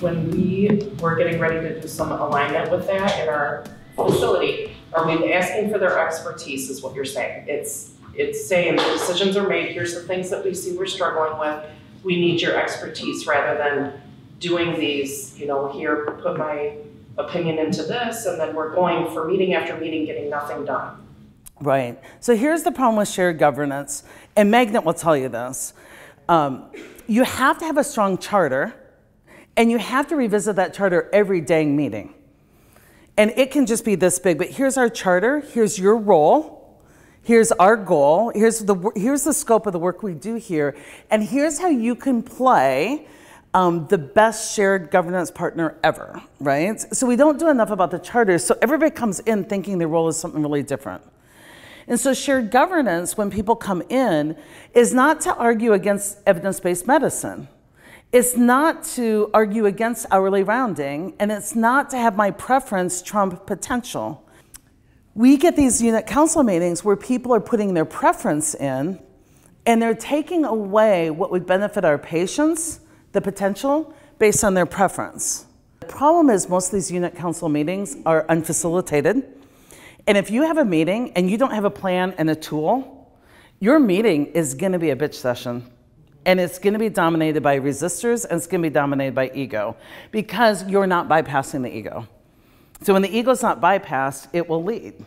when we were getting ready to do some alignment with that in our facility, are we asking for their expertise is what you're saying. It's saying the decisions are made, here's the things that we see we're struggling with, we need your expertise rather than doing these, here, put my opinion into this, and then we're going for meeting after meeting, getting nothing done. Right. So here's the problem with shared governance, and Magnet will tell you this. You have to have a strong charter, and you have to revisit that charter every dang meeting. And it can just be this big, but here's our charter, here's your role, here's our goal, here's the scope of the work we do here, and here's how you can play the best shared governance partner ever, right? So we don't do enough about the charter, so everybody comes in thinking their role is something really different. And so shared governance, when people come in, is not to argue against evidence-based medicine. It's not to argue against hourly rounding, and it's not to have my preference trump potential. We get these unit council meetings where people are putting their preference in, and they're taking away what would benefit our patients, the potential, based on their preference. The problem is most of these unit council meetings are unfacilitated. And if you have a meeting and you don't have a plan and a tool, your meeting is going to be a bitch session. And it's going to be dominated by resistors, and it's going to be dominated by ego, because you're not bypassing the ego. So when the ego's not bypassed, it will lead.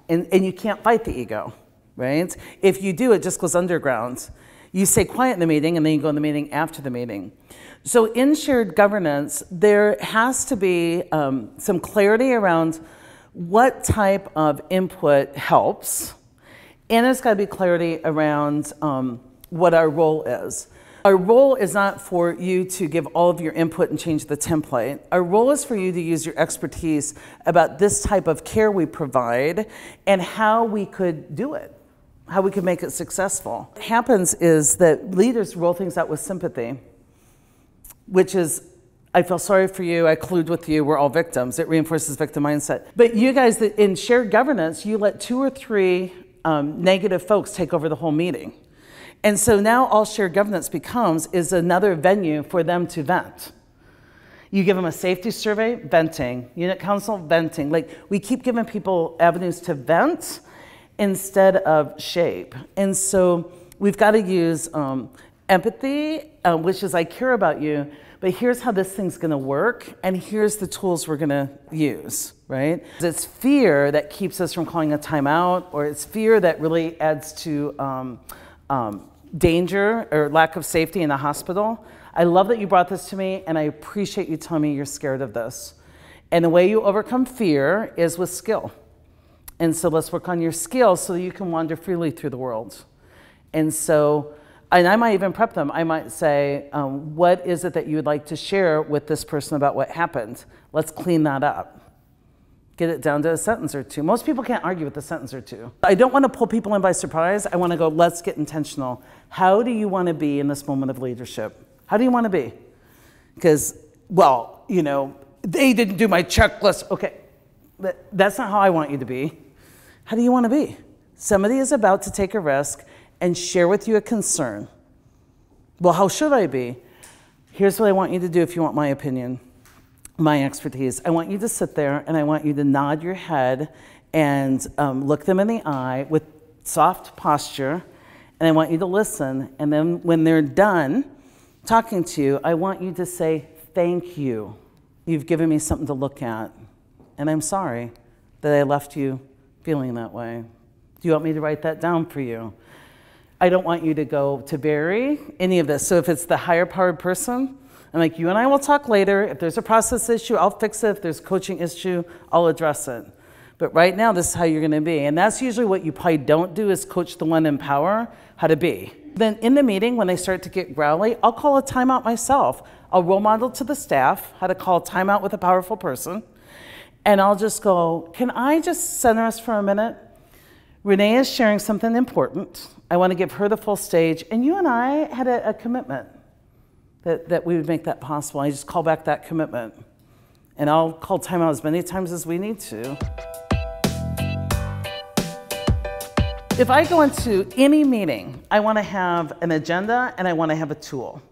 And you can't fight the ego, right? If you do, it just goes underground. You stay quiet in the meeting, and then you go in the meeting after the meeting. So in shared governance, there has to be some clarity around what type of input helps, and there's got to be clarity around what our role is. Our role is not for you to give all of your input and change the template. Our role is for you to use your expertise about this type of care we provide and how we could do it, how we could make it successful. What happens is that leaders roll things out with sympathy, which is, I feel sorry for you, I collude with you, we're all victims. It reinforces victim mindset. But you guys, in shared governance, you let 2 or 3 negative folks take over the whole meeting. And so now all shared governance becomes is another venue for them to vent. You give them a safety survey, venting. Unit council, venting. Like, we keep giving people avenues to vent instead of shape. And so we've got to use empathy, which is I care about you, but here's how this thing's going to work, and here's the tools we're going to use, right? It's fear that keeps us from calling a timeout, or it's fear that really adds to danger or lack of safety in a hospital. I love that you brought this to me, and I appreciate you telling me you're scared of this. And the way you overcome fear is with skill. And so let's work on your skills so that you can wander freely through the world. And so, and I might even prep them. I might say, what is it that you would like to share with this person about what happened? Let's clean that up. Get it down to a sentence or 2. Most people can't argue with a sentence or 2. I don't want to pull people in by surprise. I want to go, let's get intentional. How do you want to be in this moment of leadership? How do you want to be? Because, well, they didn't do my checklist. Okay, but that's not how I want you to be. How do you want to be? Somebody is about to take a risk and share with you a concern. Well, how should I be? Here's what I want you to do if you want my opinion. My expertise. I want you to sit there and I want you to nod your head and look them in the eye with soft posture, and I want you to listen, and then when they're done talking to you, I want you to say, thank you. You've given me something to look at, and I'm sorry that I left you feeling that way. Do you want me to write that down for you? I don't want you to go to bury any of this. So if it's the higher powered person, I'm like, you and I will talk later. If there's a process issue, I'll fix it. If there's a coaching issue, I'll address it. But right now, this is how you're going to be. And that's usually what you probably don't do, is coach the one in power how to be. Then in the meeting, when they start to get growly, I'll call a timeout myself. I'll role model to the staff how to call a timeout with a powerful person. And I'll just go, can I just center us for a minute? Renee is sharing something important. I want to give her the full stage. And you and I had a commitment that we would make that possible. I just call back that commitment. And I'll call timeout as many times as we need to. If I go into any meeting, I want to have an agenda and I want to have a tool.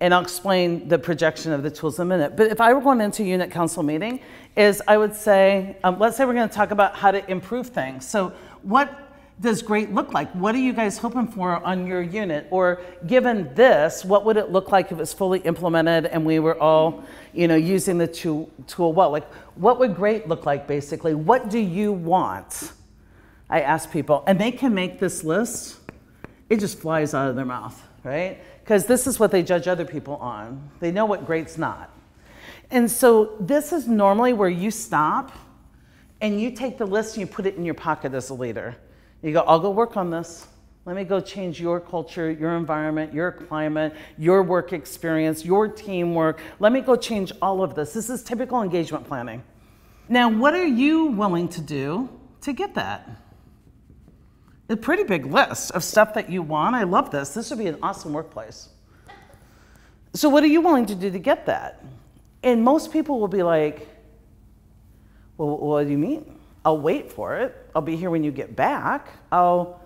And I'll explain the projection of the tools in a minute. But if I were going into a unit council meeting, I would say, let's say we're going to talk about how to improve things. So what does great look like? What are you guys hoping for on your unit? Or given this, what would it look like if it's fully implemented and we were all, using the tool well? Like, what would great look like, basically? What do you want? I ask people, and they can make this list. It just flies out of their mouth, right? Because this is what they judge other people on. They know what great's not. And so this is normally where you stop and you take the list and you put it in your pocket as a leader. You go, I'll go work on this. Let me go change your culture, your environment, your climate, your work experience, your teamwork. Let me go change all of this. This is typical engagement planning. Now, what are you willing to do to get that? A pretty big list of stuff that you want. I love this. This would be an awesome workplace. So what are you willing to do to get that? And most people will be like, well, what do you mean? I'll wait for it. I'll be here when you get back. How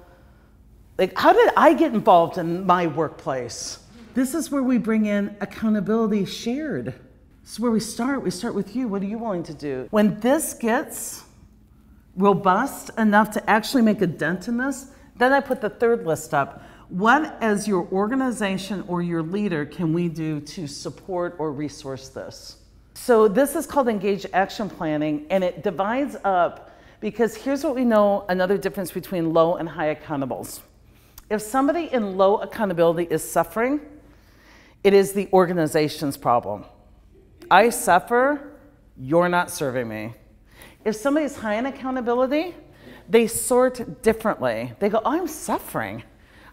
did I get involved in my workplace? This is where we bring in accountability shared. This is where we start. We start with you. What are you willing to do? When this gets robust enough to actually make a dent in this, then I put the third list up. What, as your organization or your leader, can we do to support or resource this? So this is called engaged action planning, and it divides up because here's what we know, another difference between low and high accountables. If somebody in low accountability is suffering, it is the organization's problem. I suffer, you're not serving me. If somebody's high in accountability, they sort differently. They go, oh, I'm suffering.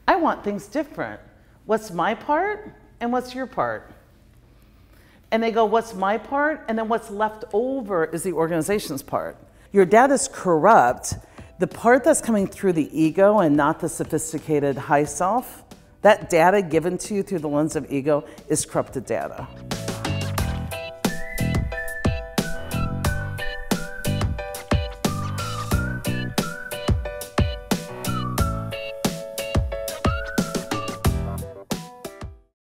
I want things different. What's my part and what's your part? And they go, what's my part? And then what's left over is the organization's part. Your data is corrupt. The part that's coming through the ego and not the sophisticated high self, that data given to you through the lens of ego is corrupted data.